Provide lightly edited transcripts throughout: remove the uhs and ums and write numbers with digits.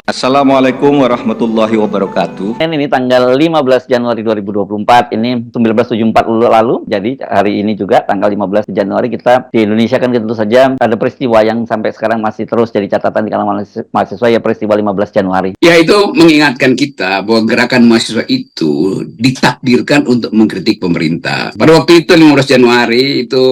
Assalamualaikum warahmatullahi wabarakatuh. Ini tanggal 15 Januari 2024, ini 1974 lalu. Jadi hari ini juga tanggal 15 Januari kita di Indonesia kan tentu saja ada peristiwa yang sampai sekarang masih terus jadi catatan di kalangan mahasiswa, ya peristiwa 15 Januari. Ya, itu mengingatkan kita bahwa gerakan mahasiswa itu ditakdirkan untuk mengkritik pemerintah. Pada waktu itu 15 Januari itu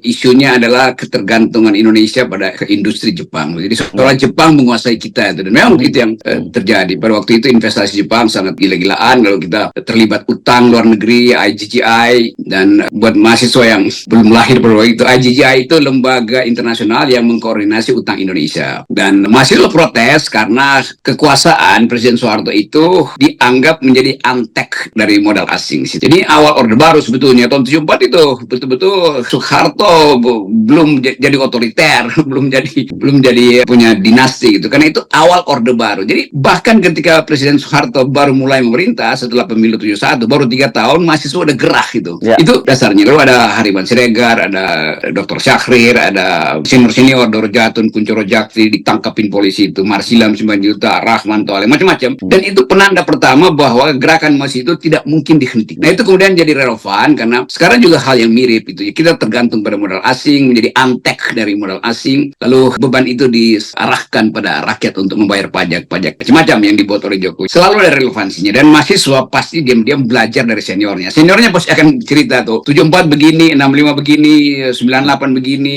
isunya adalah ketergantungan Indonesia pada ke industri Jepang. Jadi seolah Jepang menguasai kita itu. Dan memang itu yang terjadi. Pada waktu itu investasi Jepang sangat gila-gilaan, lalu kita terlibat utang luar negeri, IGGI, dan buat mahasiswa yang belum lahir pada waktu itu, IGGI itu lembaga internasional yang mengkoordinasi utang Indonesia. Dan mahasiswa protes karena kekuasaan Presiden Soeharto itu dianggap menjadi antek dari modal asing. Jadi awal Orde Baru sebetulnya tahun 74 itu betul-betul Soeharto belum jadi otoriter, belum jadi punya dinasti gitu. Karena itu awal Orde Baru. Jadi bahkan ketika Presiden Soeharto baru mulai memerintah setelah pemilu 71, baru 3 tahun mahasiswa udah gerah gitu. Ya. Itu dasarnya. Lalu ada Hariman Siregar, ada Dr. Syahrir, ada senior-senior, Doro Jatun, Kuncoro Jakti, ditangkapin polisi itu, Marsilam 9 juta, Rahman Toale, macam-macam. Dan itu penanda pertama bahwa gerakan mahasiswa itu tidak mungkin dihentikan. Nah itu kemudian jadi relevan karena sekarang juga hal yang mirip itu. Kita tergantung pada modal asing, menjadi antek dari modal asing, lalu beban itu diarahkan pada rakyat untuk membayar pajak macam-macam yang dibuat oleh Jokowi. Selalu ada relevansinya, dan mahasiswa pasti diam-diam belajar dari seniornya. Seniornya pasti akan cerita tuh 74 begini, 65 begini, 98 begini,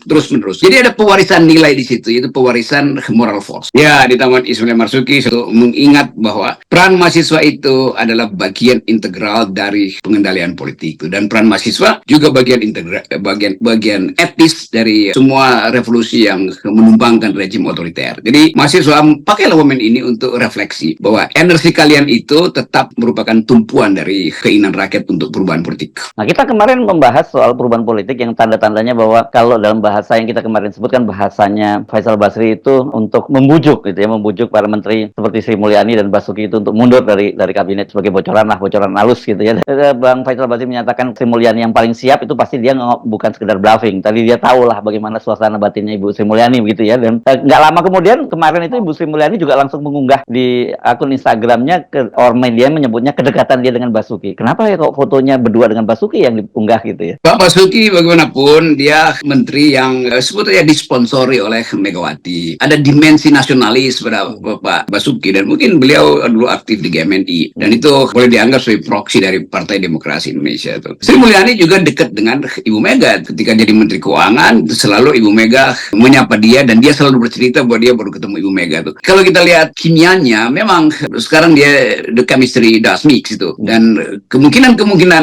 terus menerus. Jadi ada pewarisan nilai di situ, yaitu pewarisan moral force. Ya, di Taman Ismail Marzuki mengingat bahwa peran mahasiswa itu adalah bagian integral dari pengendalian politik itu, dan peran mahasiswa juga bagian etis dari semua revolusi yang menumbangkan rejim otoriter. Jadi mahasiswa pakailah momen ini untuk refleksi bahwa energi kalian itu tetap merupakan tumpuan dari keinginan rakyat untuk perubahan politik. Nah, kita kemarin membahas soal perubahan politik yang tanda-tandanya bahwa kalau dalam bahasa yang kita kemarin sebutkan, bahasanya Faisal Basri itu untuk membujuk gitu ya, membujuk para menteri seperti Sri Mulyani dan Basuki itu untuk mundur dari kabinet sebagai bocoran halus gitu ya. Bang Faisal Basri menyatakan Sri Mulyani yang paling siap, itu pasti dia bukan sekedar bluffing. Tadi dia tahu lah bagaimana suasana batinnya Ibu Sri Mulyani begitu ya. Dan nggak lama kemudian kemarin itu Ibu Sri Mulyani juga langsung mengunggah di akun Instagramnya, media menyebutnya kedekatan dia dengan Basuki. Kenapa ya kok fotonya berdua dengan Basuki yang diunggah gitu ya? Pak Basuki bagaimanapun dia menteri yang sebetulnya disponsori oleh Megawati. Ada dimensi nasionalis pada Pak Basuki, dan mungkin beliau dulu aktif di GMNI, dan itu boleh dianggap sebagai proksi dari Partai Demokrasi Indonesia itu. Sri Mulyani juga dekat dengan Ibu Mega. Ketika jadi Menteri Keuangan, selalu Ibu Mega menyapa dia, dan dia selalu bercerita bahwa dia baru ketemu Ibu Mega tuh. Kalau kita lihat kimianya, memang sekarang dia the chemistry does mix itu, dan kemungkinan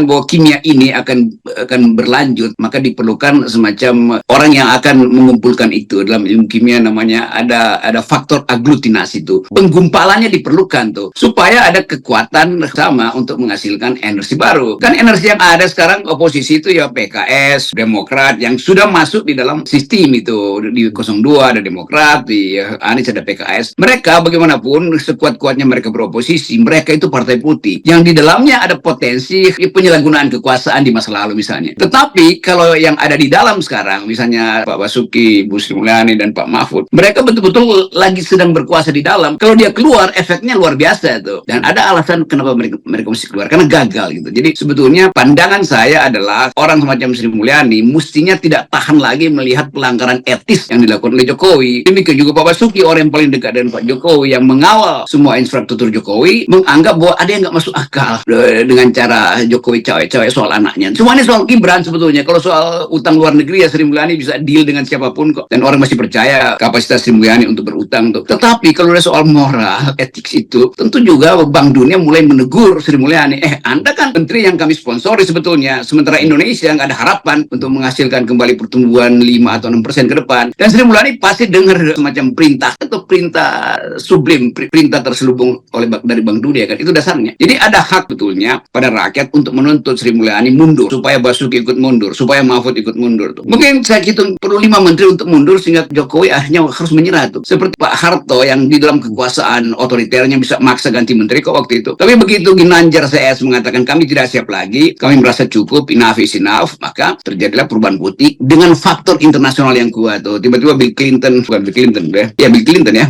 bahwa kimia ini akan berlanjut, maka diperlukan semacam orang yang akan mengumpulkan itu. Dalam ilmu kimia namanya ada faktor aglutinasi itu. Penggumpalannya diperlukan tuh supaya ada kekuatan sama untuk menghasilkan energi baru. Kan energi yang ada sekarang oposisi itu ya PKS, Demokrat yang sudah masuk di dalam sistem itu. Di 02 ada Demokrat, di Anies ada PKS. Mereka bagaimanapun sekuat-kuatnya mereka beroposisi, mereka itu partai politik yang di dalamnya ada potensi penyalahgunaan kekuasaan di masa lalu misalnya. Tetapi kalau yang ada di dalam sekarang, misalnya Pak Basuki, Bu Sri Mulyani, dan Pak Mahfud, mereka betul-betul lagi sedang berkuasa di dalam. Kalau dia keluar, efeknya luar biasa tuh. Dan ada alasan kenapa mereka mesti keluar, karena gagal gitu. Jadi sebetulnya pandangan saya adalah orang semacam Sri Mulyani mestinya tidak tahan lagi melihat pelanggaran etis yang dilakukan oleh Jokowi. Demikian juga Pak Basuki, orang yang paling dekat dengan Pak Jokowi, yang mengawal semua infrastruktur Jokowi, menganggap bahwa ada yang nggak masuk akal dengan cara Jokowi cawe-cawe soal anaknya. Semuanya soal Gibran sebetulnya. Kalau soal utang luar negeri ya Sri Mulyani bisa deal dengan siapapun kok, dan orang masih percaya kapasitas Sri Mulyani untuk berutang tuh. Tetapi kalau ada soal moral, etik itu, tentu juga Bank Dunia mulai menegur Sri Mulyani. Anda kan menteri yang kami sponsori sebetulnya, sementara Indonesia nggak ada harapan untuk menghasilkan kembali pertumbuhan 5 atau 6% ke depan. Dan Sri Mulyani pasti dengar semacam perintah atau perintah sublim, perintah terselubung dari Bank Dunia kan, itu dasarnya. Jadi ada hak betulnya pada rakyat untuk menuntut Sri Mulyani mundur, supaya Basuki ikut mundur, supaya Mahfud ikut mundur tuh. Mungkin saya hitung perlu 5 menteri untuk mundur sehingga Jokowi akhirnya harus menyerah tuh. Seperti Pak Harto yang di dalam kekuasaan otoriternya bisa maksa ganti menteri kok waktu itu. Tapi begitu Ginanjar CS mengatakan kami tidak siap lagi, kami merasa cukup, enough is enough, maka terjadilah perubahan politik dengan faktor internasional yang kuat tuh. Tiba-tiba Bill Clinton, bukan Bill Clinton ya, Bill Clinton ya,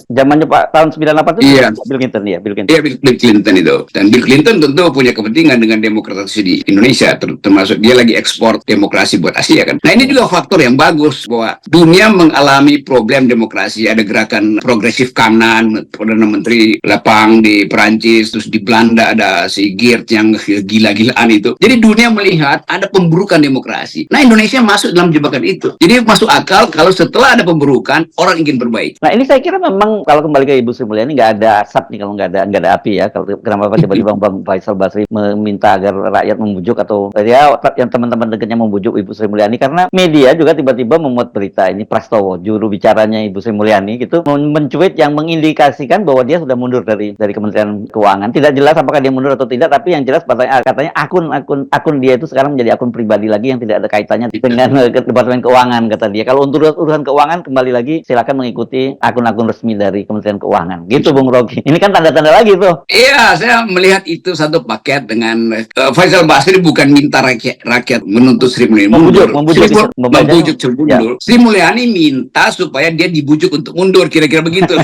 zamannya Pak tahun 98 itu Iya. Bill Clinton ya, Bill Clinton. Iya, Bill Clinton itu. Dan Bill Clinton tentu punya kepentingan dengan demokrasi di Indonesia, termasuk dia lagi ekspor demokrasi buat Asia kan. Nah ini juga faktor yang bagus bahwa dunia mengalami problem demokrasi. Ada gerakan progresif kanan, Perdana Menteri Lapang di Perancis, terus di Belanda ada si Geert yang gila-gilaan itu. Jadi dunia melihat ada pemburukan demokrasi. Nah Indonesia masuk dalam jebakan itu. Jadi masuk akal kalau setelah ada pemburukan orang ingin berbaik. Nah ini saya kira memang kalau kembali ke Ibu Sri Mulyani nggak ada asap nih kalau nggak ada api ya. Kalau kenapa tiba-tiba Bang Faisal Basri meminta agar rakyat membujuk atau ya yang teman-teman dekatnya membujuk Ibu Sri Mulyani karena media juga tiba-tiba memuat berita ini Prastowo juru bicaranya Ibu Sri Mulyani gitu mencuit yang mengindikasikan bahwa dia sudah mundur dari Kementerian Keuangan. Tidak jelas apakah dia mundur atau tidak, tapi yang jelas katanya akun dia itu sekarang menjadi akun pribadi lagi yang tidak ada kaitannya dengan Departemen Keuangan kata dia. Kalau untuk urusan keuangan kembali lagi silakan mengikuti akun-akun resmi dari Kementerian Keuangan. Gitu Bung Rocky. Ini kan tanda-tanda lagi tuh. Iya, saya melihat itu satu paket dengan Faisal Basri bukan minta rakyat menuntut Sri Mulyani mundur. Membujuk Sri mundur. Sri Mulyani minta supaya dia dibujuk untuk mundur, kira-kira begitu.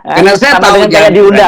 Karena saya tahu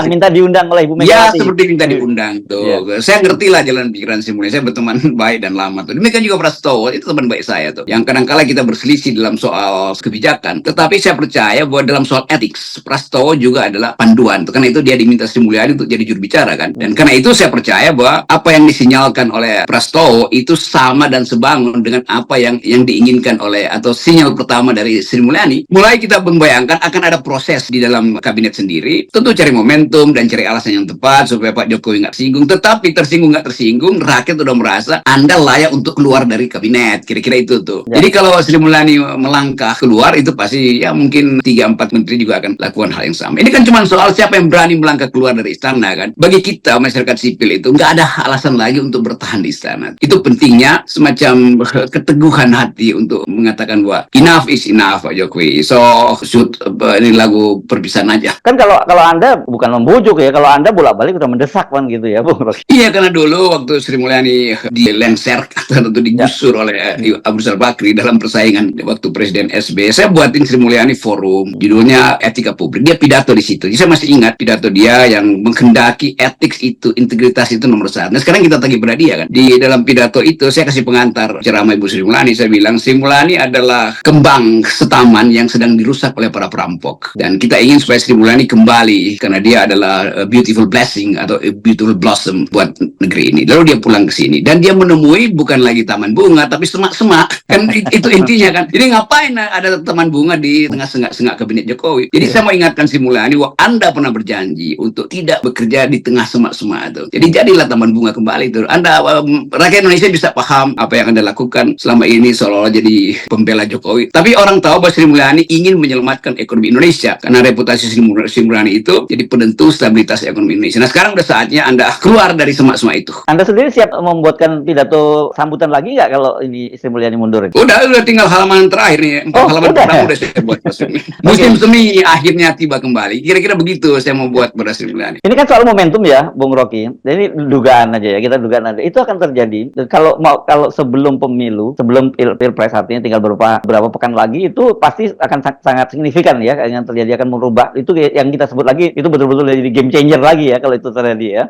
minta diundang oleh Ibu Megawati. Ya, seperti minta diundang tuh. Saya ngerti lah jalan pikiran Sri Mulyani. Saya berteman baik dan lama tuh. Demikian juga Prastowo, itu teman baik saya tuh. Yang kadang-kala kita berselisih dalam soal kebijakan, tetapi saya percaya bahwa dalam soal etik Prastowo juga adalah panduan. Karena itu dia diminta Sri Mulyani untuk jadi juru bicara kan. Dan karena itu saya percaya bahwa apa yang disinyalkan oleh Prastowo itu sama dan sebangun dengan apa yang diinginkan oleh atau sinyal pertama dari Sri Mulyani. Mulai kita membayangkan akan ada proses di dalam kabinet sendiri. Tentu cari momentum dan cari alasan yang tepat supaya Pak Jokowi nggak tersinggung. Tetapi tersinggung nggak tersinggung, rakyat udah merasa Anda layak untuk keluar dari kabinet. Kira-kira itu tuh. Ya. Jadi kalau Sri Mulyani melangkah keluar itu pasti ya mungkin 3-4 menteri juga akan lakukan hal yang sama. Ini kan cuma soal siapa yang berani melangkah keluar dari istana kan. Bagi kita masyarakat sipil itu nggak ada alasan lagi untuk bertahan di istana. Itu pentingnya semacam keteguhan hati untuk mengatakan bahwa enough is enough Pak Jokowi. So shoot ini lagu perpisahan aja. Kan kalau Anda bukan membujuk ya, kalau Anda bolak-balik udah mendesak kan gitu ya, Bung Rocky. Iya, karena dulu waktu Sri Mulyani dilenser atau digusur oleh Abu Rizal Bakri dalam persaingan waktu Presiden SBY, saya buatin Sri Mulyani forum, judulnya Etika Publik. Dia pidato di situ. Jadi saya masih ingat pidato dia yang menghendaki etik itu, integritas itu nomor satu. Nah sekarang kita tagih pada dia kan. Di dalam pidato itu saya kasih pengantar ceramah Ibu Sri Mulyani. Saya bilang Sri Mulyani adalah kembang setaman yang sedang dirusak oleh para perampok. Dan kita ingin supaya Sri Mulyani kembali karena dia adalah a beautiful blessing atau a beautiful blossom buat negeri ini. Lalu dia pulang ke sini dan dia menemui bukan lagi taman bunga tapi semak-semak. Kan itu intinya kan. Jadi ngapain ada taman bunga di tengah sengak-sengak kabinet Jokowi? Jadi saya mau ingatkan Sri Mulyani bahwa Anda pernah berjanji untuk tidak bekerja di tengah semak-semak itu. Jadi jadilah taman bunga kembali itu. Anda rakyat Indonesia bisa paham apa yang Anda lakukan selama ini seolah-olah jadi pembela Jokowi. Tapi orang tahu bahwa Sri Mulyani ingin menyelamatkan ekonomi Indonesia karena reputasi Sri Mulyani itu jadi penentu stabilitas ekonomi Indonesia. Nah sekarang udah saatnya Anda keluar dari semak-semak itu. Anda sendiri siap membuatkan pidato sambutan lagi nggak kalau ini Sri Mulyani mundur? Udah tinggal halaman terakhir nih. 4 halaman pertama udah saya buat. Musim semi akhirnya tiba kembali. Kira-kira begitu saya mau buat pada Sri Mulyani. Ini kan soal momentum ya, Bung Rocky. Jadi dugaan aja ya, kita dugaan aja. Itu akan terjadi kalau sebelum pemilu, sebelum pilpres artinya tinggal beberapa pekan lagi itu pasti akan sangat signifikan ya yang terjadi akan merubah. Itu yang kita sebut lagi itu betul-betul jadi game changer lagi ya kalau itu terjadi ya.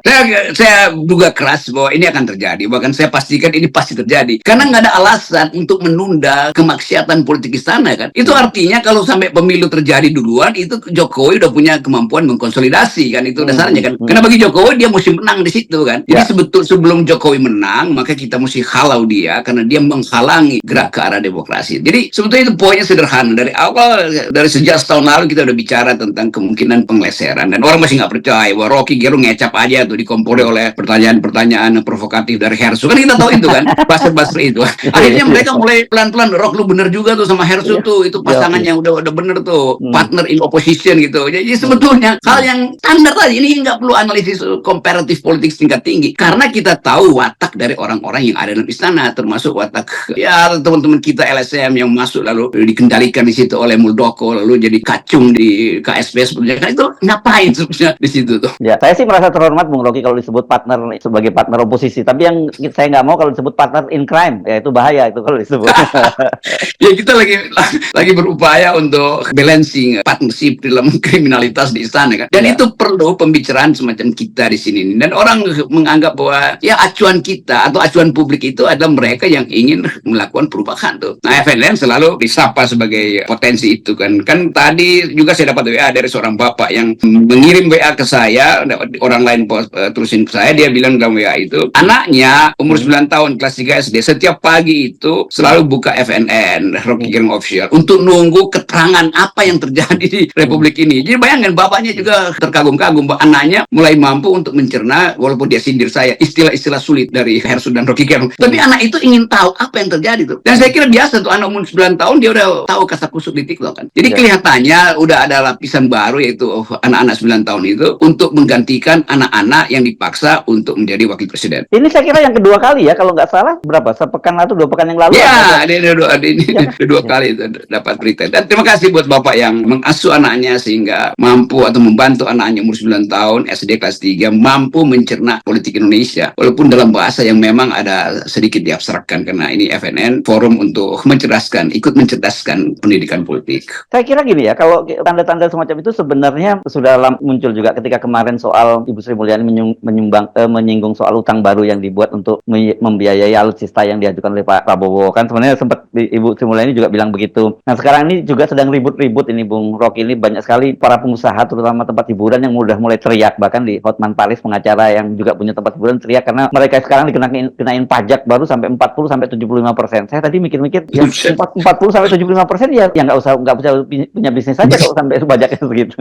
Saya duga keras bahwa ini akan terjadi. Bahkan saya pastikan ini pasti terjadi. Karena nggak ada alasan untuk menunda kemaksiatan politik istana kan. Itu artinya kalau sampai pemilu terjadi duluan itu Jokowi udah punya kemampuan mengkonsolidasi kan, itu dasarnya kan. Karena bagi Jokowi dia mesti menang di situ kan. Jadi sebelum Jokowi menang maka kita mesti halau dia karena dia menghalangi gerak ke arah demokrasi. Jadi sebetulnya itu poinnya sederhana. Dari awal, dari sejak setahun lalu kita udah bicara tentang kemungkinan pengleseran dan orang masih nggak percaya bahwa Rocky Gerung ngecap aja tuh dikompori oleh pertanyaan-pertanyaan provokatif dari Hersu. Kan kita tahu itu kan, Basri itu. Akhirnya mereka mulai pelan-pelan, Rock lu bener juga tuh sama Hersu tuh, itu pasangan yang udah bener tuh, partner in opposition gitu. Jadi sebetulnya hal yang standar tadi, ini nggak perlu analisis komparatif politik tingkat tinggi, karena kita tahu watak dari orang-orang yang ada dalam istana, termasuk watak ya teman-teman kita LSM yang masuk lalu dikendalikan di situ oleh Muldoko, lalu jadi kacung di KSP sebetulnya. Kan itu ngapain sebetulnya di situ tuh? Ya, saya sih merasa terhormat Bung Rocky kalau disebut partner sebagai partner oposisi, tapi yang saya nggak mau kalau disebut partner in crime, ya itu bahaya itu kalau disebut. Ya kita lagi berupaya untuk balance financing partnership dalam kriminalitas di istana kan. Dan itu perlu pembicaraan semacam kita di sini. Dan orang menganggap bahwa ya acuan kita atau acuan publik itu adalah mereka yang ingin melakukan perubahan tuh. Nah, FNN selalu disapa sebagai potensi itu kan. Kan tadi juga saya dapat WA dari seorang bapak yang mengirim WA ke saya, orang lain terusin ke saya, dia bilang dalam WA itu, anaknya umur 9 tahun kelas 3 SD setiap pagi itu selalu buka FNN, Rocky Gerung Official, untuk nunggu keterangan apa yang terjadi di Republik ini. Jadi bayangkan bapaknya juga terkagum-kagum bahwa anaknya mulai mampu untuk mencerna, walaupun dia sindir saya, istilah-istilah sulit dari Hersud dan Rocky Gerung. Tapi anak itu ingin tahu apa yang terjadi tuh. Dan saya kira biasa tuh, anak umur 9 tahun dia udah tahu kasakusuk di TikTok kan. Jadi kelihatannya udah ada lapisan baru, yaitu anak-anak 9 tahun itu untuk menggantikan anak-anak yang dipaksa untuk menjadi wakil presiden. Ini saya kira yang kedua kali ya, kalau nggak salah berapa? Sepekan atau 2 pekan yang lalu? Ya, ini dua kali itu dapat berita. Dan terima kasih buat Bapak yang mengasuh anaknya sehingga mampu atau membantu anaknya umur 9 tahun SD kelas 3 mampu mencerna politik Indonesia. Walaupun dalam bahasa yang memang ada sedikit diabstrakkan, karena ini FNN forum untuk mencerdaskan, ikut mencerdaskan pendidikan politik. Saya kira gini ya, kalau tanda-tanda semacam itu sebenarnya sudah muncul juga ketika kemarin soal Ibu Sri Mulyani menyinggung soal utang baru yang dibuat untuk membiayai alutsista yang diajukan oleh Pak Prabowo. Kan sebenarnya sempat Ibu Sri Mulyani juga bilang begitu. Nah, sekarang ini juga sedang ribut-ribut ini Bung Rocky, ini banyak sekali para pengusaha terutama tempat hiburan yang udah mulai teriak, bahkan di Hotman Paris pengacara yang juga punya tempat hiburan teriak karena mereka sekarang dikenain pajak baru sampai 40-75%. Saya tadi mikir-mikir ya 40-75% ya nggak usah punya bisnis saja kalau sampai pajaknya segitu.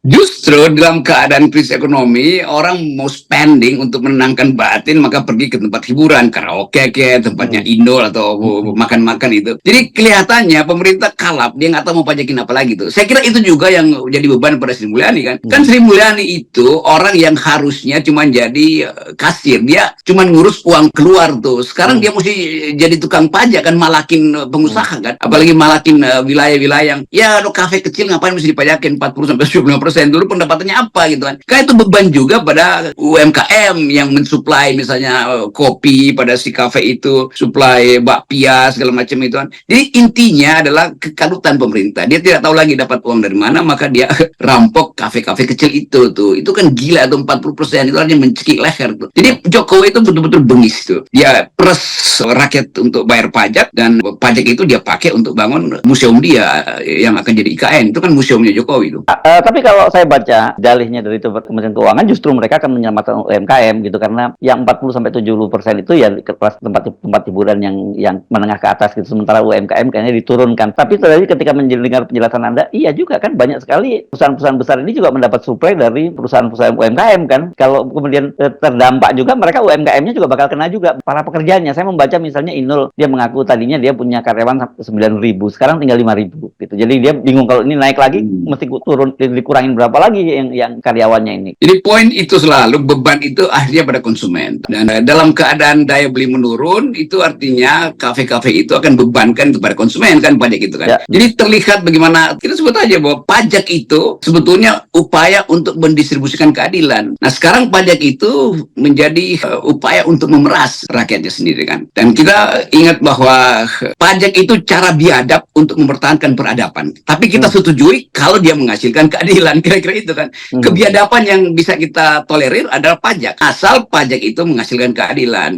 Justru dalam keadaan krisis ekonomi, orang mau spending untuk menenangkan batin, maka pergi ke tempat hiburan, karaoke, tempatnya indoor atau makan-makan itu. Jadi kelihatannya pemerintah kalap, dia nggak tahu mau pajakin apa lagi tuh. Saya kira itu juga yang jadi beban pada Sri Mulyani kan. Kan Sri Mulyani itu orang yang harusnya cuma jadi kasir, dia cuma ngurus uang keluar tuh. Sekarang dia mesti jadi tukang pajak kan, malakin pengusaha kan. Apalagi malakin wilayah-wilayah yang ya kafe kecil ngapain mesti dipajakin 40-75%. Dulu pendapatannya apa gitu kan. Karena itu beban juga pada UMKM yang mensuplai misalnya kopi pada si kafe itu, suplai bakpia segala macam itu kan. Jadi intinya adalah kekalutan pemerintah. Dia tidak tahu lagi dapat uang dari mana, maka dia rampok kafe-kafe kecil itu tuh. Itu kan gila tuh, 40% itu artinya mencekik leher tuh. Jadi Jokowi itu betul-betul bengis tuh. Dia peres rakyat untuk bayar pajak, dan pajak itu dia pakai untuk bangun museum dia yang akan jadi IKN. Itu kan museumnya Jokowi itu. Tapi kalau saya baca dalihnya dari Kementerian Keuangan, justru mereka akan menyelamatkan UMKM gitu, karena yang 40-70% itu ya tempat hiburan yang menengah ke atas gitu, sementara UMKM kayaknya diturunkan. Tapi tadi ketika mendengar penjelasan Anda, iya juga kan, banyak sekali perusahaan-perusahaan besar ini juga mendapat suplai dari perusahaan-perusahaan UMKM kan. Kalau kemudian terdampak juga, mereka UMKM-nya juga bakal kena juga, para pekerjanya. Saya membaca misalnya Inul, dia mengaku tadinya dia punya karyawan 9.000, sekarang tinggal 5.000 gitu. Jadi dia bingung kalau ini naik lagi mesti turun, dikurangin berapa lagi yang karyawannya ini. Jadi poin itu selalu, beban itu akhirnya pada konsumen. Dan dalam keadaan daya beli menurun, itu artinya kafe-kafe itu akan bebankan kepada konsumen kan, pajak itu kan. Ya. Jadi terlihat bagaimana, kita sebut aja bahwa pajak itu sebetulnya upaya untuk mendistribusikan keadilan. Nah sekarang pajak itu menjadi upaya untuk memeras rakyatnya sendiri kan. Dan kita ingat bahwa pajak itu cara biadab untuk mempertahankan peradaban. Tapi kita setujui kalau dia menghasilkan keadilan. Kira-kira itu kan. Kebiadaban yang bisa kita tolerir adalah pajak. Asal pajak itu menghasilkan keadilan.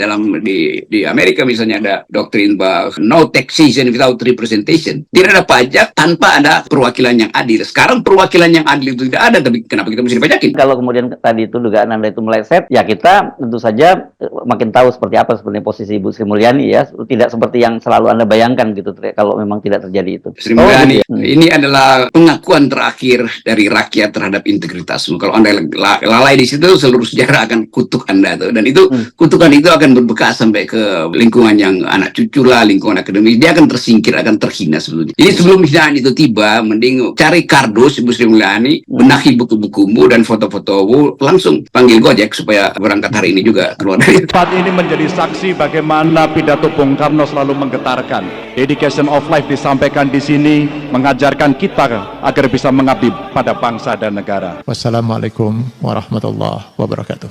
Di Amerika misalnya ada doktrin bahwa no taxation without representation. Tidak ada pajak tanpa ada perwakilan yang adil. Sekarang perwakilan yang adil itu tidak ada, tapi kenapa kita mesti dipajakin? Kalau kemudian tadi itu dugaan Anda itu meleset, ya kita tentu saja makin tahu seperti apa sebenarnya posisi Ibu Sri Mulyani ya. Tidak seperti yang selalu Anda bayangkan gitu, kalau memang tidak terjadi itu. Sri Mulyani, ini adalah pengakuan terakhir dari rakyat terhadap integritasmu. Kalau Anda lalai di situ, seluruh sejarah akan kutuk Anda tuh. Dan itu kutukan itu akan berbekas sampai ke lingkungan yang anak cucu lah, lingkungan akademis. Dia akan tersingkir, akan terhina sebetulnya. Jadi sebelum hinaan itu tiba, mending cari kardus Ibu Sri Mulyani, benahi buku-bukumu dan foto-fotomu, langsung panggil Gojek supaya berangkat hari ini juga keluar dari. Saat ini menjadi saksi bagaimana pidato Bung Karno selalu menggetarkan. Dedication of life disampaikan di sini, mengajarkan kita agar bisa mengabdi pada bangsa dan negara. Wassalamualaikum warahmatullahi wabarakatuh.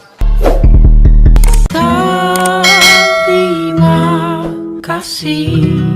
Terima kasih.